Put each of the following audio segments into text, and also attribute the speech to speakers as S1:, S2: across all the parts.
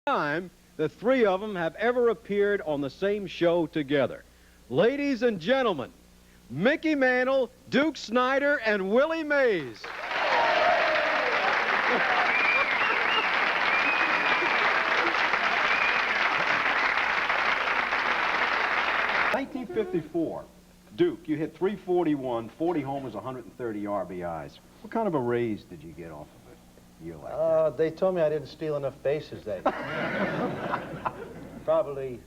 S1: time the three of them have ever appeared on the same show together. Ladies and gentlemen, Mickey Mantle, Duke Snider, and Willie Mays. 1954, Duke, you hit 341, 40 homers, 130 RBIs. What kind of a raise did you get off of a year like that?
S2: They told me I didn't steal enough bases that year. Probably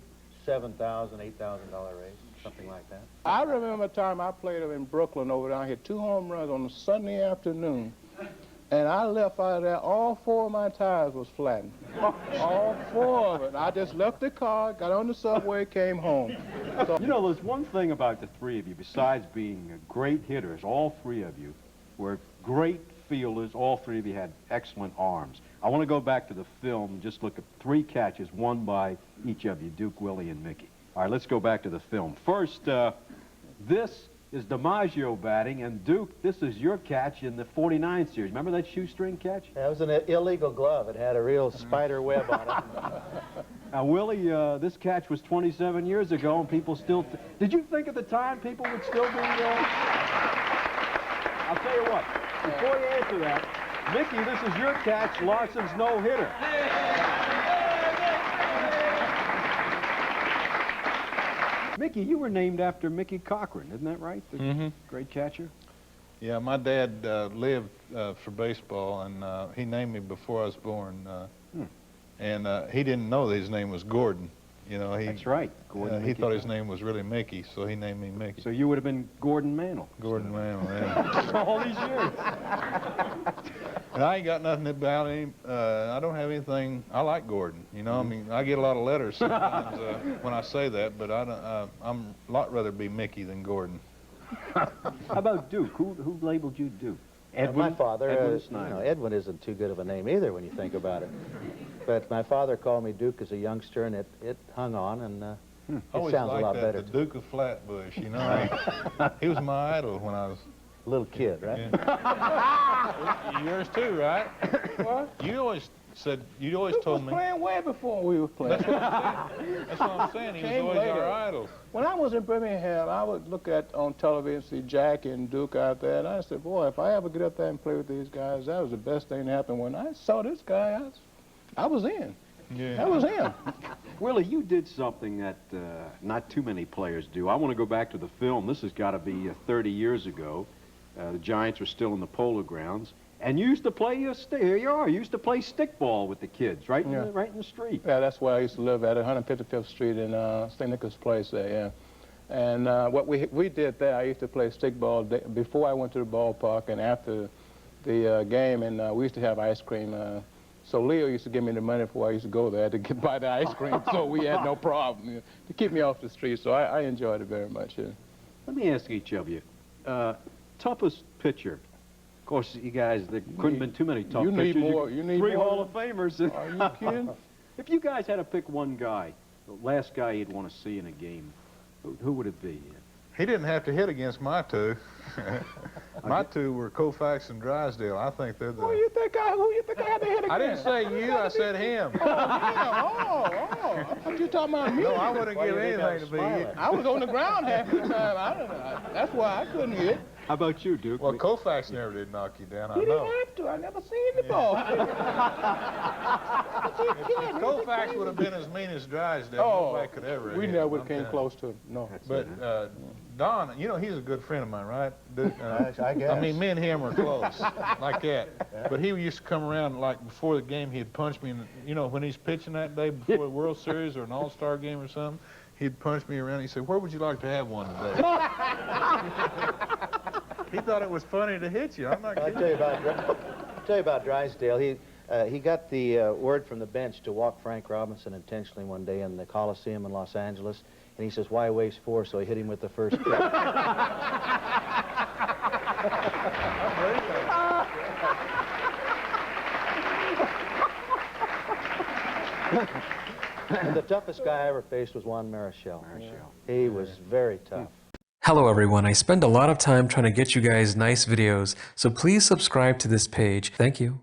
S2: $7,000, $8,000 raise, something like that.
S3: I remember a time I played in Brooklyn over there. I hit 2 home runs on a Sunday afternoon. And I left out of there, all 4 of my tires was flattened. All 4 of it. I just left the car, got on the subway, came home. So,
S1: you know, there's one thing about the three of you, besides being great hitters, all 3 of you were great fielders. All 3 of you had excellent arms. I want to go back to the film and just look at 3 catches, one by each of you, Duke, Willie, and Mickey. All right, let's go back to the film. First, this is DiMaggio batting, and Duke, this is your catch in the '49 series. Remember that shoestring catch?
S2: That was an illegal glove. It had a real spider web on it.
S1: Now, Willie, this catch was 27 years ago, and people still... Did you think at the time people would still be... I'll tell you what, before you answer that, Mickey, this is your catch, Larson's no-hitter. Mickey, you were named after Mickey Cochran, isn't that right? The great catcher?
S4: Yeah, my dad lived for baseball, and he named me before I was born. And he didn't know that his name was Gordon. You know,
S1: That's right. Gordon
S4: he thought his name was really Mickey, so he named me Mickey.
S1: So you would have been Gordon Mantle.
S4: Gordon Mantle, yeah.
S1: All these years.
S4: And I ain't got nothing about him. I don't have anything. I like Gordon. You know, I mean, I get a lot of letters sometimes when I say that, but I'm a lot rather be Mickey than Gordon.
S1: How about Duke? Who labeled you Duke? Edwin?
S2: My father,
S1: Edwin Snider.
S2: you know, Edwin isn't too good of a name either when you think about it. But my father called me Duke as a youngster, and it hung on, and it sounds a lot better.
S4: The Duke of Flatbush, you know. He was my idol when I was
S2: a little kid, right?
S4: Yeah. Yours too, right?
S3: what?
S4: You always told me.
S3: Playing way before we were playing.
S4: That's what I'm saying. That's what I'm saying. He was always our idol.
S3: When I was in Birmingham, I would look at on television, see Jackie and Duke out there, and I said, boy, if I ever get up there and play with these guys, that was the best thing that happened. When I saw this guy, I was in.
S4: Yeah.
S3: That was him.
S1: Willie, you did something that not too many players do. I want to go back to the film. This has got to be 30 years ago. The Giants were still in the Polo Grounds. And you used to play, here you are, you used to play stickball with the kids, right, right in the street.
S3: Yeah, that's where I used to live at 155th Street in St. Nicholas Place there, yeah. And what we did there, I used to play stickball before I went to the ballpark and after the game, and we used to have ice cream. So Leo used to give me the money before I used to go there to buy the ice cream, so we had no problem to keep me off the street, so I enjoyed it very much. Yeah.
S1: Let me ask each of you, toughest pitcher. Of course, you guys, there couldn't have been too many tough pitchers.
S3: You need
S1: 3
S3: more.
S1: Hall of Famers.
S3: Are you kidding?
S1: If you guys had to pick one guy, the last guy you'd want to see in a game, who would it be?
S4: He didn't have to hit against my 2. My 2 were Koufax and Drysdale. I think they're the...
S3: Who you think I had to hit against?
S4: I didn't say you, I said him.
S3: Oh, I thought you were talking about me.
S4: No, I wouldn't give anything to be hit.
S3: I was on the ground half the time. I don't know. That's why I couldn't hit.
S1: How about you, Duke?
S4: Well, Koufax never did knock you down, I know.
S3: He didn't have to. I never seen the ball.
S4: Koufax would have been as mean as Drysdale. Nobody could ever hit
S3: we
S4: him,
S3: never would have came close to him. No.
S4: But Don, you know, he's a good friend of mine, right?
S2: I guess.
S4: I mean, me and him are close, like that. Yeah. But he used to come around, like, before the game, he'd punch me. You know, when he's pitching that day before the World Series or an All-Star game or something, he'd punch me around. He'd say, where would you like to have one today? He thought it was funny to hit you. I'm not kidding.
S2: I'll tell you about Drysdale. He got the word from the bench to walk Frank Robinson intentionally one day in the Coliseum in Los Angeles, and he says, why waste 4? So he hit him with the first pitch. And the toughest guy I ever faced was Juan Marichal. He was very tough.
S5: Hello everyone, I spend a lot of time trying to get you guys nice videos, so please subscribe to this page. Thank you.